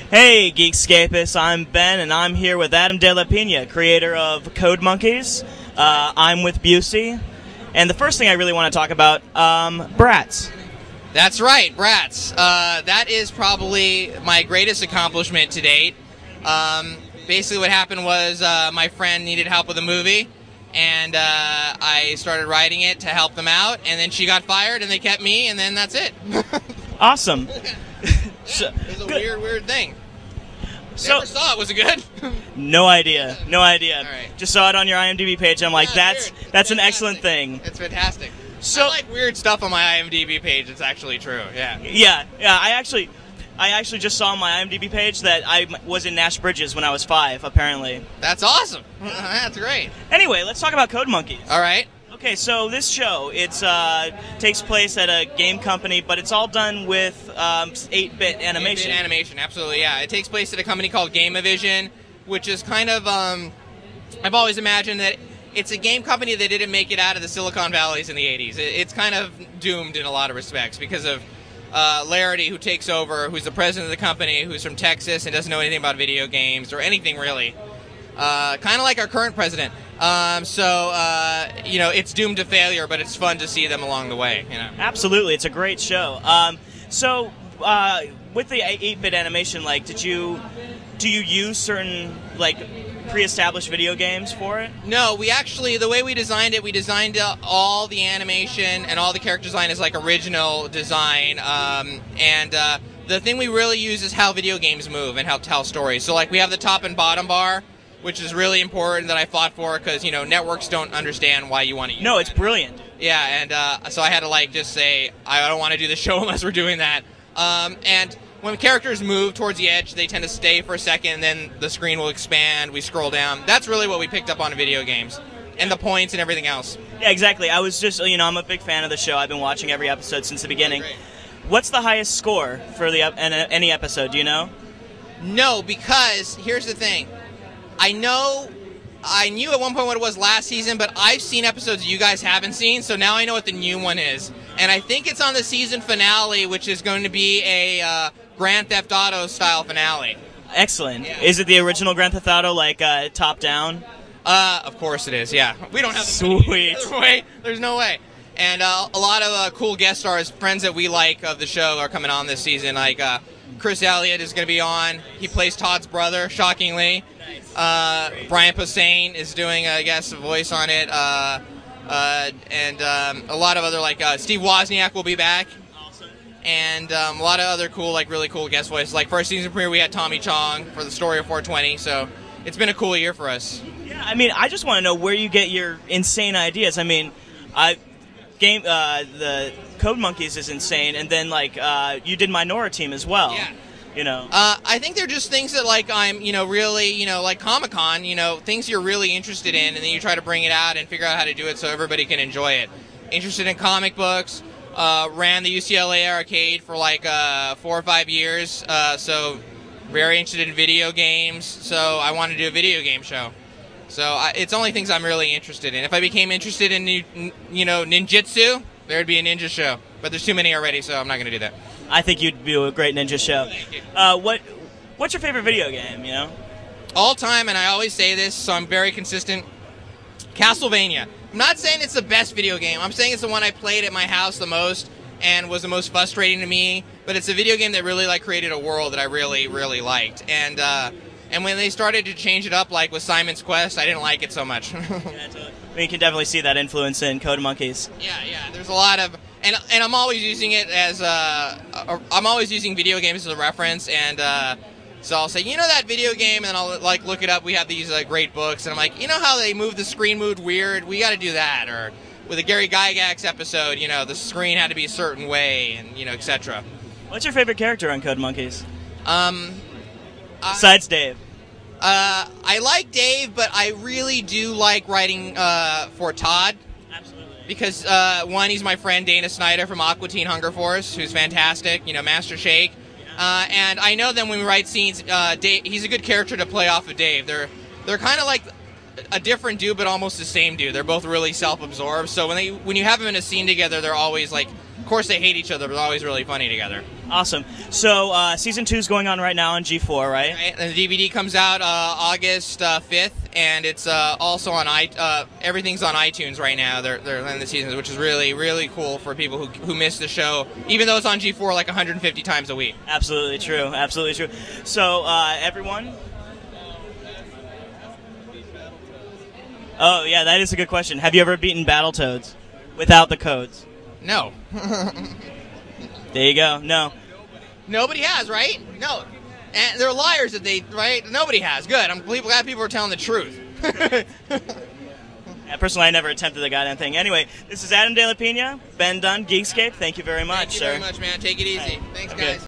Hey, Geekscapists, I'm Ben, and I'm here with Adam De La Pena, creator of Code Monkeys. I'm with Busey, and the first thing I really want to talk about, Bratz. That's right, Bratz. That is probably my greatest accomplishment to date. Basically what happened was my friend needed help with a movie, and I started writing it to help them out, and then she got fired, and they kept me, and then that's it. Awesome. Yeah, it was a weird thing. So, never saw it. Was it good? No idea. No idea. All right. Just saw it on your IMDb page. I'm like, yeah, that's an excellent thing. It's fantastic. So, I like weird stuff on my IMDb page. It's actually true. Yeah. Yeah. I actually just saw on my IMDb page that I was in Nash Bridges when I was 5. Apparently. That's awesome. That's great. Anyway, let's talk about Code Monkeys. All right. Okay, so this show, takes place at a game company, but it's all done with 8-bit animation. 8-bit animation, absolutely, yeah. It takes place at a company called Gameavision, which is kind of, I've always imagined that it's a game company that didn't make it out of the Silicon Valleys in the 80s. It's kind of doomed in a lot of respects because of Larity, who takes over, who's the president of the company, who's from Texas and doesn't know anything about video games or anything really. Kind of like our current president. It's doomed to failure, but it's fun to see them along the way. You know? Absolutely, it's a great show. With the 8-bit animation, like, do you use certain pre-established video games for it? No, the way we designed it, we designed all the animation and all the character design is like original design. The thing we really use is how video games move and how to tell stories. So we have the top and bottom bar, which is really important that I fought for because, networks don't understand why you want to use it. No, it's brilliant. Yeah, and so I had to, just say, I don't want to do the show unless we're doing that. And when characters move towards the edge, they tend to stay for a second, and then the screen will expand, we scroll down. That's really what we picked up on in video games, and the points and everything else. Yeah, exactly. I was just, I'm a big fan of the show. I've been watching every episode since the beginning. Great. What's the highest score for any episode, do you know? No, because here's the thing. I knew at one point what it was last season, but I've seen episodes you guys haven't seen, so now I know what the new one is. And I think it's on the season finale, which is going to be a Grand Theft Auto style finale. Excellent. Yeah. Is it the original Grand Theft Auto, top down? Of course it is, yeah. We don't have Sweet. There's no way. And a lot of cool guest stars, friends that we like of the show are coming on this season, Chris Elliott is going to be on. He plays Todd's brother, shockingly. Nice. Brian Posehn is doing, I guess, a voice on it. And a lot of other, Steve Wozniak will be back. Awesome. And a lot of other cool, really cool guest voices. First season premiere, we had Tommy Chong for the story of 420. So it's been a cool year for us. Yeah, I just want to know where you get your insane ideas. The Code Monkeys is insane, and then you did Minora Team as well. Yeah. I think they're just things that I'm really like Comic-Con, things you're really interested in, and then you try to bring it out and figure out how to do it so everybody can enjoy it. Interested in comic books, ran the UCLA arcade for 4 or 5 years, so very interested in video games, so I wanted to do a video game show. So it's only things I'm really interested in. If I became interested in, ninjutsu, there'd be a ninja show. But there's too many already, so I'm not going to do that. I think you'd do a great ninja show. Thank you. What's your favorite video game, All time, and I always say this, so I'm very consistent, Castlevania. I'm not saying it's the best video game. I'm saying it's the one I played at my house the most and was the most frustrating to me. But it's a video game that really created a world that I really, really liked. And when they started to change it up, with Simon's Quest, I didn't like it so much. Yeah, totally. You can definitely see that influence in Code Monkeys. Yeah. There's a lot of, and I'm always using it as I'm always using video games as a reference, and so I'll say, that video game, and I'll look it up. We have these great books, and I'm like, how they move the screen moved weird? We got to do that. Or with a Gary Gygax episode, the screen had to be a certain way, and etc. What's your favorite character on Code Monkeys? Besides Dave. I like Dave, but I really do like writing for Todd. Absolutely. Because, one, he's my friend Dana Snyder from Aqua Teen Hunger Force, who's fantastic, Master Shake. Yeah. And I know that when we write scenes, Dave, he's a good character to play off of Dave. They're kind of like a different dude, but almost the same dude. They're both really self-absorbed. So when you have them in a scene together, they're always like, of course they hate each other, but they're always really funny together. Awesome. So season 2 is going on right now on G4, right? And the DVD comes out August 5th, and it's also on everything's on iTunes right now. They're in the seasons, which is really, really cool for people who miss the show, even though it's on G4 like 150 times a week. Absolutely true. Absolutely true. So everyone. Oh yeah, that is a good question. Have you ever beaten Battletoads without the codes? No. There you go. No. Nobody has, right? No. And they're liars that they, right? Nobody has. Good. I'm glad people are telling the truth. Yeah, personally, I never attempted the goddamn thing. Anyway, this is Adam De La Pena, Ben Dunn, Geekscape. Thank you very much, Thank you very much, man. Take it easy. Thanks, guys.